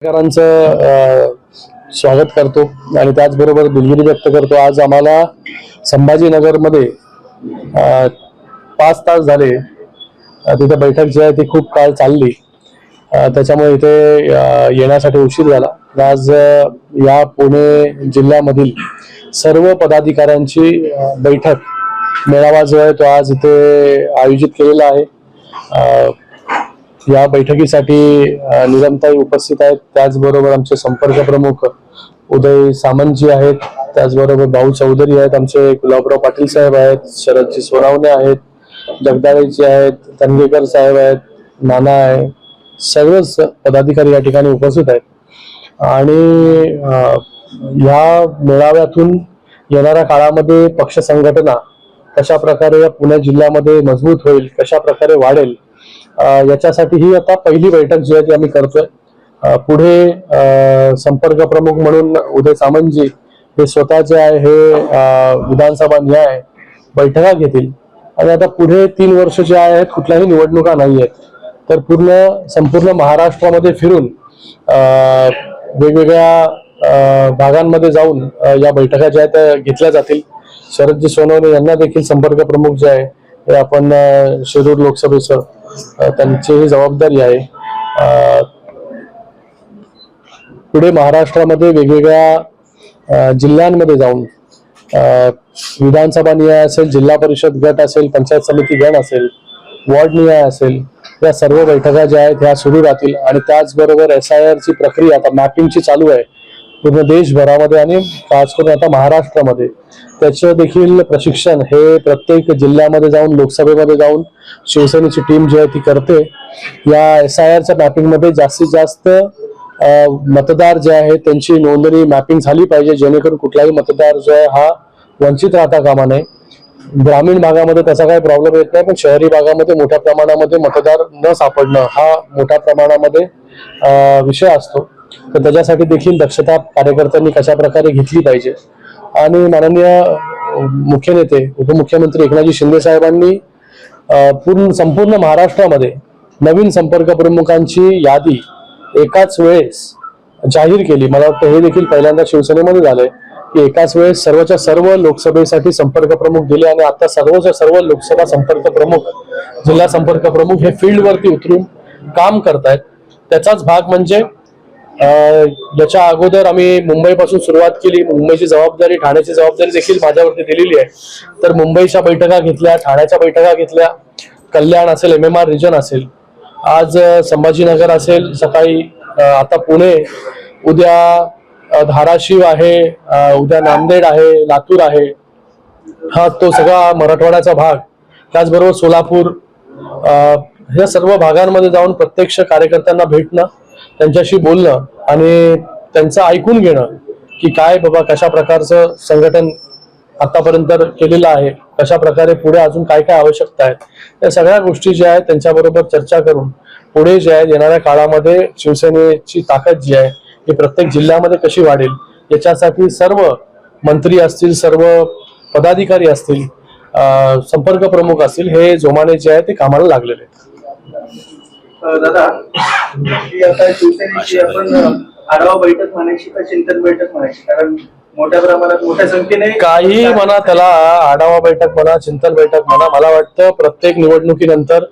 पत्रकारांचं स्वागत करतो आणि त्याचबरोबर दिलगिरी व्यक्त करतो। आज आम्हाला संभाजीनगरमध्ये 5 तास झाले तिथे बैठक जी आहे ती खूप काळ चालली, त्याच्यामुळे इथे येण्यासाठी उशीर झाला। आज या पुणे जिल्ह्यामधील सर्व पदाधिकाऱ्यांची बैठक मेळावा जो आहे तो आज इथे आयोजित केलेला आहे। या बैठकीसाठी निलमताई उपस्थित आहेत, त्याचबरोबर आमचे संपर्क प्रमुख उदय सामंतजी आहेत, त्याचबरोबर भाऊ चौधरी आहेत, आमचे गुलाबराव पाटील साहेब आहेत, शरदजी सोनावणे आहेत, जगदाळेजी आहेत, तनगेकर साहेब आहेत, नाना आहे, सर्वच पदाधिकारी या ठिकाणी उपस्थित आहेत। आणि या मेळाव्यातून येणाऱ्या काळामध्ये पक्ष संघटना कशा प्रकारे या पुणे जिल्ह्यामध्ये मजबूत होईल, कशा प्रकारे वाढेल, याच्यासाठी ही आता पहिली बैठक जी आहे ती आम्ही करतोय। पुढे संपर्क प्रमुख म्हणून उदय सामंतजी हे स्वतः जे आहे हे विधानसभा न्याय बैठका घेतील आणि आता पुढे 3 वर्ष जे आहेत कुठल्याही निवडणुका नाही आहेत, तर संपूर्ण महाराष्ट्रामध्ये फिरून वेगवेगळ्या भागांमध्ये जाऊन या बैठका ज्या आहेत त्या घेतल्या जातील। शरदजी सोनवणे यांना देखील संपर्क प्रमुख जे आहे ते आपण शिरूर लोकसभेचं त्यांची ही जबाबदारी आहे। पुढे महाराष्ट्रामध्ये वेगवेगळ्या जिल्ह्यांमध्ये जाऊन विधानसभा निहाय असेल, जिल्हा परिषद गट असेल, पंचायत समिती गण असेल, वॉर्ड निहाय असेल, या सर्व बैठका ज्या आहेत ह्या सुरू राहतील। आणि त्याचबरोबर SIR ची प्रक्रिया आता मॅपिंगची चालू आहे पूर्ण देशभरामध्ये आणि खास करून आता महाराष्ट्रामध्ये, त्याचं देखील प्रशिक्षण हे प्रत्येक जिल्ह्यामध्ये जाऊन लोकसभेमध्ये जाऊन शिवसेनेची टीम जी आहे ती करते। या SIRच्या मॅपिंग मध्ये जास्तीत जास्त मतदार जे आहे त्यांची नोंदणी मॅपिंग झाली पाहिजे, जेणेकरून कुठलाही मतदार जो आहे हा वंचित राहता कामा नये। ग्रामीण भागामध्ये त्याचा काही प्रॉब्लेम येत नाही, पण शहरी भागामध्ये मोठ्या प्रमाणामध्ये मतदार न सापडणं हा मोठ्या प्रमाणामध्ये विषय असतो, तर त्याच्यासाठी देखील दक्षता कार्यकर्त्यांनी कशा प्रकारे घेतली पाहिजे। आणि माननीय मुख्य नेते उपमुख्यमंत्री एकनाथजी शिंदे साहेबांनी संपूर्ण महाराष्ट्रामध्ये नवीन संपर्क प्रमुखांची यादी एकाच वेळेस जाहीर केली। मला वाटतं हे देखील पहिल्यांदा शिवसेनेमध्ये झालंय की एकाच वेळेस सर्वच्या सर्व लोकसभेसाठी संपर्क प्रमुख दिले आणि आता सर्वच्या सर्व लोकसभा संपर्क प्रमुख, जिल्हा संपर्क प्रमुख हे फील्डवरती उतरून काम करतायत। त्याचाच भाग म्हणजे याच्या अगोदर आम्ही मुंबईपासून सुरुवात केली, मुंबईची जबाबदारी, ठाण्याची जबाबदारी देखील माझ्यावरती दिलेली आहे, तर मुंबईच्या बैठका घेतल्या, ठाण्याच्या बैठका घेतल्या, कल्याण असेल, MMR रिजन असेल, आज संभाजीनगर असेल, सकाळी आता पुणे, उद्या धाराशिव आहे, उद्या नांदेड आहे, लातूर आहे, हा तो सगळा मराठवाड्याचा भाग, त्याचबरोबर सोलापूर, या सर्व भागांमध्ये जाऊन प्रत्यक्ष कार्यकर्त्यांना भेटणं, त्यांच्याशी बोलणं आणि त्यांचं ऐकून घेणं की काय बाबा कशा प्रकारचं संघटन आतापर्यंत केलेलं आहे, कशा प्रकारे पुढे अजून काय काय आवश्यकता आहेत, या सगळ्या गोष्टी ज्या आहेत त्यांच्याबरोबर चर्चा करून पुढे जे आहे येणाऱ्या काळामध्ये शिवसेनेची ताकद जी आहे ही प्रत्येक जिल्ह्यामध्ये कशी वाढेल याच्यासाठी सर्व मंत्री असतील, सर्व पदाधिकारी असतील, संपर्क प्रमुख असतील, हे जोमाने जे आहे ते कामाला लागलेले आहेत। दादा, आता शिवसेनेची आपण आढावा बैठक म्हणायची का चिंतन बैठक म्हणायची? कारण मोठ्या प्रमाणात मोठ्या संख्येने काही म्हणा, त्याला आढावा बैठक म्हणा, चिंतन बैठक म्हणा, मला वाटतं प्रत्येक निवडणुकीनंतर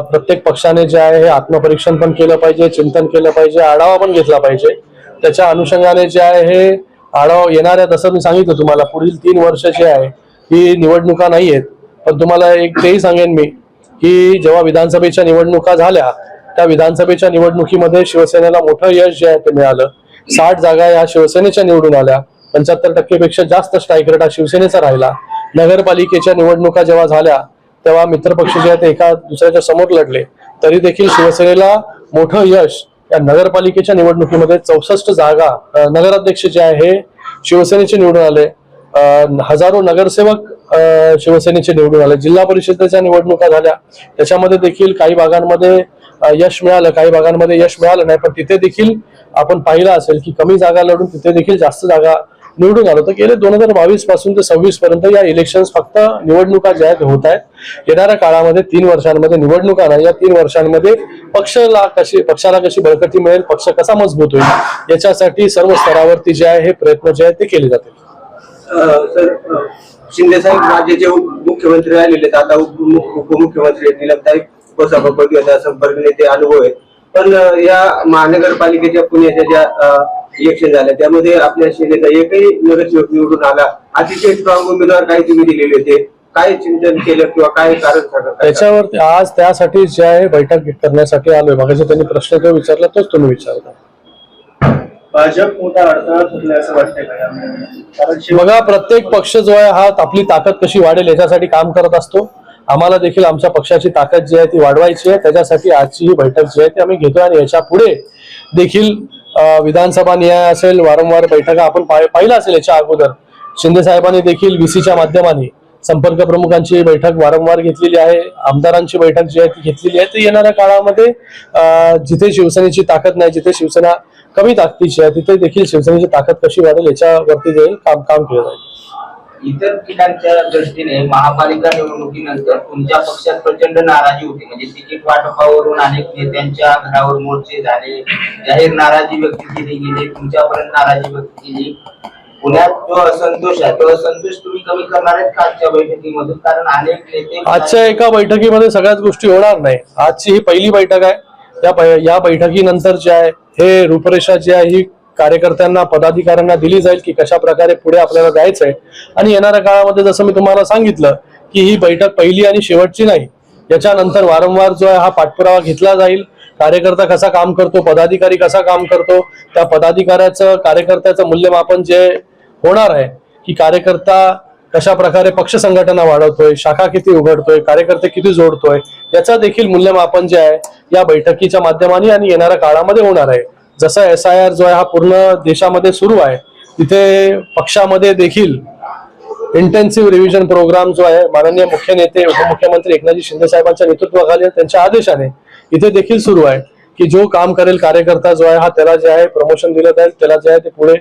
प्रत्येक पक्षाने जे आहे हे आत्मपरीक्षण पण केलं पाहिजे, चिंतन केलं पाहिजे, आढावा पण घेतला पाहिजे। त्याच्या अनुषंगाने जे आहे हे आढावा येणाऱ्या, जसं मी सांगितलं तुम्हाला, पुढील 3 वर्ष जे आहे ही निवडणुका नाही आहेत, पण तुम्हाला एक तेही सांगेन मी की जेव्हा विधानसभेच्या निवडणुका झाल्या त्या विधानसभेच्या निवडणुकीमध्ये शिवसेनेला मोठं यश जे आहे ते मिळालं। 60 जागा या शिवसेनेच्या निवडून आल्या, 75% पेक्षा जास्त स्ट्राईक रेट हा शिवसेनेचा राहिला। नगरपालिकेच्या निवडणुका जेव्हा झाल्या तेव्हा मित्रपक्ष जे आहेत एका दुसऱ्याच्या समोर लढले, तरी देखील शिवसेनेला मोठं यश या नगरपालिकेच्या निवडणुकीमध्ये 64 जागा नगराध्यक्ष जे आहे हे शिवसेनेचे निवडून आले, हजारो नगरसेवक शिवसेनेचे निवडून आले। जिल्हा परिषदेच्या निवडणुका झाल्या त्याच्यामध्ये देखील काही भागांमध्ये यश मिळालं, काही भागांमध्ये यश मिळालं नाही, पण तिथे देखील आपण पाहिलं असेल की कमी जागा लढून तिथे देखील जास्त जागा निवडून आलो. तर गेले 2022 पासून ते 26 पर्यंत या इलेक्शन फक्त निवडणुका ज्या आहेत होत आहेत. येणाऱ्या काळामध्ये 3 वर्षांमध्ये निवडणुका नाही, या 3 वर्षांमध्ये पक्षाला कशी बळकटी मिळेल, पक्ष कसा मजबूत होईल याच्यासाठी सर्व स्तरावरती जे आहे हे प्रयत्न जे आहेत ते केले जातील. सर, शिंदे साहेब राज्याचे मुख्यमंत्री राहिलेले आहेत, आता उपमुख्यमंत्री निलमताई उपसभापती होता, संपर्क नेते अनुभव आहेत. पण या महानगरपालिकेच्या पुण्याच्या ज्या इलेक्शन झाल्या त्यामध्ये आपल्या शिंदेचा एकही नगरसेवक निवडून आला. अतिशय स्ट्रॉंग उमेदवार काही तुम्ही दिलेले होते, काय चिंतन केलं किंवा काय कारण सांगा त्याच्यावरती? आज त्यासाठी जे आहे बैठक करण्यासाठी आलोय. मगाशी त्यांनी प्रश्न जो विचारला तोच तुम्ही विचारता. भाजप मोठा अडथळा ठरलाय असं वाटतंय का? कारण बघा, प्रत्येक पक्ष जो आहे हा आपली ताकद कशी वाढेल याच्यासाठी काम करत असतो. आम्हाला देखील आमच्या पक्षाची ताकद जी आहे ती वाढवायची आहे. त्याच्यासाठी आजची ही बैठक जी आहे ती आम्ही घेतोय आणि याच्या पुढे देखील विधानसभा न्याय असेल, वारंवार बैठका आपण पाहिलं असेल. याच्या अगोदर शिंदे साहेबांनी देखील VCच्या माध्यमाने संपर्क प्रमुखांची बैठक वारंवार घेतलेली आहे, आमदारांची बैठक जी आहे ती घेतलेली आहे. तर येणाऱ्या काळामध्ये जिथे शिवसेनेची ताकद नाही, जिथे शिवसेना कमी ताकदीची आहे, तिथे देखील शिवसेनेची ताकद कशी वाढेल याच्यावरती जाईल काम केलं जाईल. इतर ठिकाणच्या दृष्टीने महापालिका निवडणुकीनंतर तुमच्या पक्षात प्रचंड नाराजी होती. म्हणजे तिकीट वाटपावरून अनेक नेत्यांच्या घरावर मोर्चे झाले, जाहीर नाराजी व्यक्त केली गेली, तुमच्यापर्यंत नाराजी व्यक्त केली. पुण्यात जो असंतोष आहे तो असंतोष तुम्ही कमी करणार आहेत का आजच्या बैठकीमधून? कारण अनेक नेते आजच्या एका बैठकीमध्ये सगळ्याच गोष्टी होणार नाही. आजची ही पहिली बैठक आहे. या बैठकीनंतर जे आहे हे रूपरेषा जी आहे ही कार्यकर्त्यांना, पदाधिकाऱ्यांना दिली जाईल की कशा प्रकारे पुढे आपल्याला जायचंय. आणि येणाऱ्या काळामध्ये जसं मी तुम्हाला सांगितलं की ही बैठक पहिली आणि शेवटची नाही. याच्यानंतर वारंवार जो आहे हा पाठपुरावा घेतला जाईल. कार्यकर्ता कसा काम करतो, पदाधिकारी कसा काम करतो, त्या पदाधिकाऱ्याचं कार्यकर्त्याचं मूल्यमापन जे होणार आहे की कार्यकर्ता कशा प्रकारे पक्ष संघटना वाढवतोय, शाखा किती उघडतोय, कार्यकर्ते किती जोडतोय, याचा देखील मूल्यमापन जे आहे या बैठकीच्या माध्यमाने आणि येणाऱ्या काळामध्ये होणार आहे. जसं SIR जो आहे हा पूर्ण देशामध्ये सुरू आहे, तिथे पक्षामध्ये देखील इंटेन्सिव्ह रिव्हिजन प्रोग्राम जो आहे माननीय मुख्य नेते उपमुख्यमंत्री एकनाथजी शिंदे साहेबांच्या नेतृत्वाखाली त्यांच्या आदेशाने इथे देखील सुरू आहे की जो काम करेल कार्यकर्ता जो आहे हा त्याला जे आहे प्रमोशन दिलं जाईल, त्याला जे आहे ते पुढे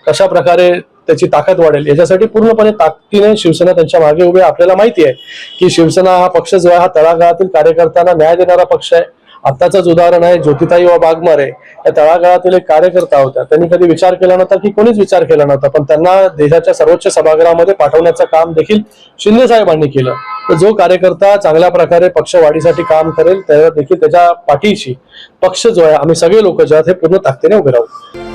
कशा प्रकारे त्याची ताकद वाढेल याच्यासाठी पूर्णपणे ताकदीने शिवसेना त्यांच्या मागे उभे. आपल्याला माहिती आहे की शिवसेना हा पक्ष जो आहे हा तळागाळातील कार्यकर्त्यांना न्याय देणारा पक्ष आहे. आत्ताचंच उदाहरण आहे ज्योतिताई व वाघमारे या तळागाळातील एक कार्यकर्ता होत्या. त्यांनी कधी विचार केला नव्हता की कोणीच विचार केला नव्हता, पण त्यांना देशाच्या सर्वोच्च सभागृहामध्ये पाठवण्याचं काम देखील शिंदे साहेबांनी केलं. तर जो कार्यकर्ता चांगल्या प्रकारे पक्षवाढीसाठी काम करेल त्याला देखील त्याच्या पाठीशी पक्ष जो आहे आम्ही सगळे लोक जे आहेत हे पूर्ण ताकदीने उभे राहू.